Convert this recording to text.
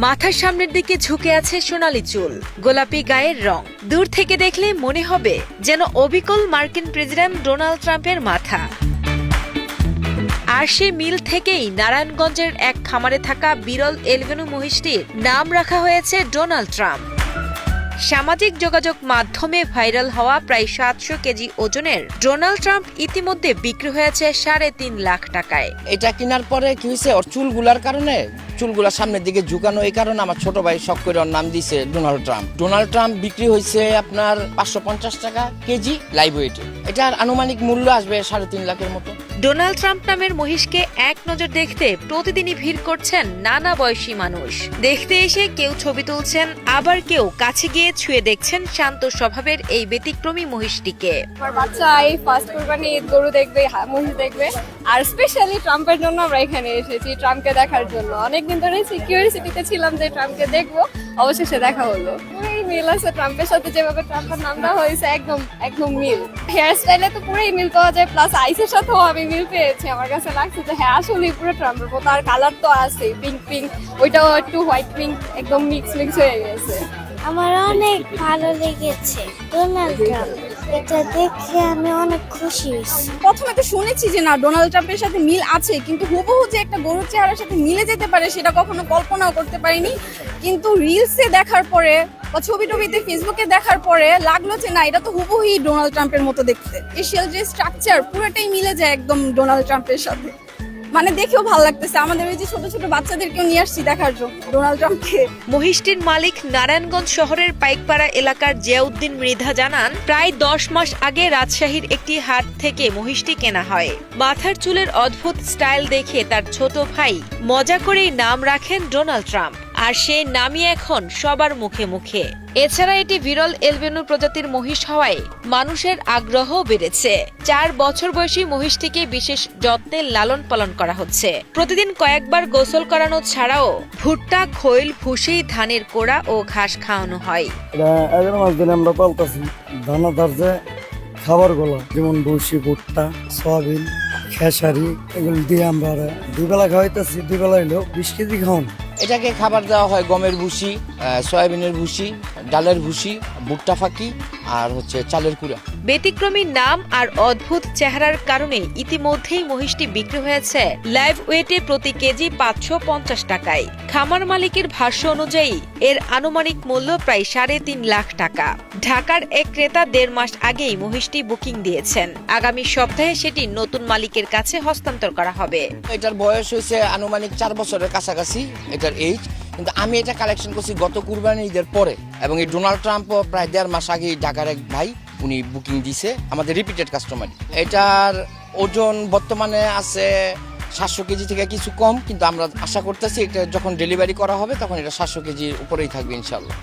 মাথার সামনের দিকে ঝুঁকে আছে সোনালী চুল, গোলাপি গায়ের রং। দূর থেকে দেখলে মনে হবে যেন অবিকল মার্কিন প্রেসিডেন্ট ডোনাল্ড ট্রাম্পের মাথা। আর সে মিল থেকেই নারায়ণগঞ্জের এক খামারে থাকা বিরল এলবেনু মহিষটির নাম রাখা হয়েছে ডোনাল্ড ট্রাম্প। সামাজিক যোগাযোগ মাধ্যমে ভাইরাল হওয়া প্রায় 700 কেজি ওজনের ডোনাল্ড ট্রাম্প ইতিমধ্যে বিক্রি হয়েছে 3.5 লাখ টাকায়। এটা কেনার পরে কি হয়েছে, ওর চুলগুলার কারণে, চুলগুলা সামনের দিকে ঝুঁকানো, এই কারণে আমার ছোট ভাই শখ করে ওর নাম দিয়েছে ডোনাল্ড ট্রাম্প। ডোনাল্ড ট্রাম্প বিক্রি হয়েছে আপনার 550 টাকা কেজি লাইভ ওয়েটে। এটার আনুমানিক মূল্য আসবে 3.5 লাখের মতো। ডোনাল্ড ট্রাম্প নামের মহিষকে এক নজর দেখতে প্রতিদিনই ভিড় করছেন নানা বয়সী মানুষ। দেখতে এসে কেউ ছবি তুলছেন, আবার কেউ কাছে গিয়ে ছুঁয়ে দেখছেন শান্ত স্বভাবের এই ব্যতিক্রমী মহিষটিকে। আমার বাচ্চা এই ফার্স্ট কুরবানি ঈদ গরু দেখবে, মহিষ দেখবে, আর স্পেশালি ট্রাম্পের জন্য আমরা এখানে এসেছি, ট্রাম্পকে দেখার জন্য। অনেকদিন ধরে কিউরিওসিটিতে ছিলাম যে ট্রাম্পকে দেখবো, অবশেষে দেখা হলো। পুরোই মিল আছে ট্রাম্পের সাথে, যেভাবে ট্রাম্পের নামটা হয়েছে একদম মিল। হেয়ার স্টাইলে তো পুরোই মিল পাওয়া যায়, প্লাস আইসের সাথেও আমি মিল পেয়েছি। আমার কাছে লাগছে যে হ্যাঁ আসলেই পুরো ট্রাম্পের মতো। আর কালার তো আছে পিঙ্ক, ওইটাও একটু হোয়াইট পিঙ্ক, একদম মিক্স হয়ে গেছে। আমার অনেক ভালো লেগেছে ডোনাল্ড ট্রাম্প, এটা দেখে আমি অনেক খুশি হয়েছি। প্রথমে তো শুনেছি যে না ডোনাল্ড ট্রাম্পের সাথে মিল আছে, কিন্তু হুবহু যে একটা গরুর চেহারার সাথে মিলে যেতে পারে সেটা কখনো কল্পনাও করতে পারিনি। কিন্তু রিলসে দেখার পরে বা ছবিতে ফেসবুকে দেখার পরে লাগলো যে না এটা তো হুবহুই ডোনাল্ড ট্রাম্পের মতো দেখতে। ফেশিয়াল যে স্ট্রাকচার পুরোটাই মিলে যায় একদম ডোনাল্ড ট্রাম্পের সাথে। মানে দেখেও ভালো লাগতেছে। আমাদের ওই যে ছোট ছোট বাচ্চাদেরকেও নিয়ে আসছি দেখার জন্য ডোনাল্ড ট্রাম্পকে। মহিষটির মালিক নারায়ণগঞ্জ শহরের পাইকপাড়া এলাকার জিয়াউদ্দিন মৃধা জানান, প্রায় 10 মাস আগে রাজশাহীর একটি হাট থেকে মহিষটি কেনা হয়। মাথার চুলের অদ্ভুত স্টাইল দেখে তার ছোট ভাই মজা করেই নাম রাখেন ডোনাল্ড ট্রাম্প, আর সে নামই এখন সবার মুখে মুখে। এছাড়া এটি বিরল এলবেনু প্রজাতির মহিষ হওয়ায় মানুষের আগ্রহ বেড়েছে। 4 বছর বয়সী মহিষটিকে বিশেষ যত্নে লালন পালন করা হচ্ছে। প্রতিদিন কয়েকবার গোসল করানো ছাড়াও ভুট্টা, খৈল, ভুসি, ধানের কোড়া ও ঘাস খাওয়ানো হয়। এটা 11 মাস ধরে আমরা পালতাছি। দানাদার যে খাবারগুলো যেমন ভুসি, ভুট্টা, সয়াবিন, খেসারি, এগুলো দিয়ে আমরা 2 বেলা খাওয়াইতেছি। 2 বেলা হইলেও 20 কেজি খাওয়ান। এটাকে খাবার দেওয়া হয় গমের ভুসি, সয়াবিনের ভুসি, ডালের ভুসি, ভুট্টা ফাঁকি আর চালের কুড়া। ব্যতিক্রমী নাম আর অদ্ভুত চেহারার কারণে ইতিমধ্যেই মহিষটি বিক্রি হয়েছে লাইভ ওয়েটে প্রতি কেজি 550 টাকায়। খামার মালিকের ভাষ্য অনুযায়ী এর আনুমানিক মূল্য প্রায় 3.5 লাখ টাকা। ঢাকার এক ক্রেতা 1.5 মাস আগেই মহিষটি বুকিং দিয়েছেন। আগামী সপ্তাহে সেটি নতুন মালিকের কাছে হস্তান্তর করা হবে। এটার বয়স হয়েছে আনুমানিক 4 বছরের কাছাকাছি এটার এইজ। কিন্তু আমি এটা কালেকশন করছি গত কুরবানি ঈদের পরে, এবং এই ডোনাল্ড ট্রাম্পও প্রায় 1.5 মাস আগে ঢাকার এক ভাই উনি বুকিং দিছে, আমাদের রিপিটেড কাস্টমার। এটার ওজন বর্তমানে আছে 700 কেজি থেকে কিছু কম, কিন্তু আমরা আশা করতেছি এটা যখন ডেলিভারি করা হবে তখন এটা 700 কেজির উপরেই থাকবে ইনশাল্লাহ।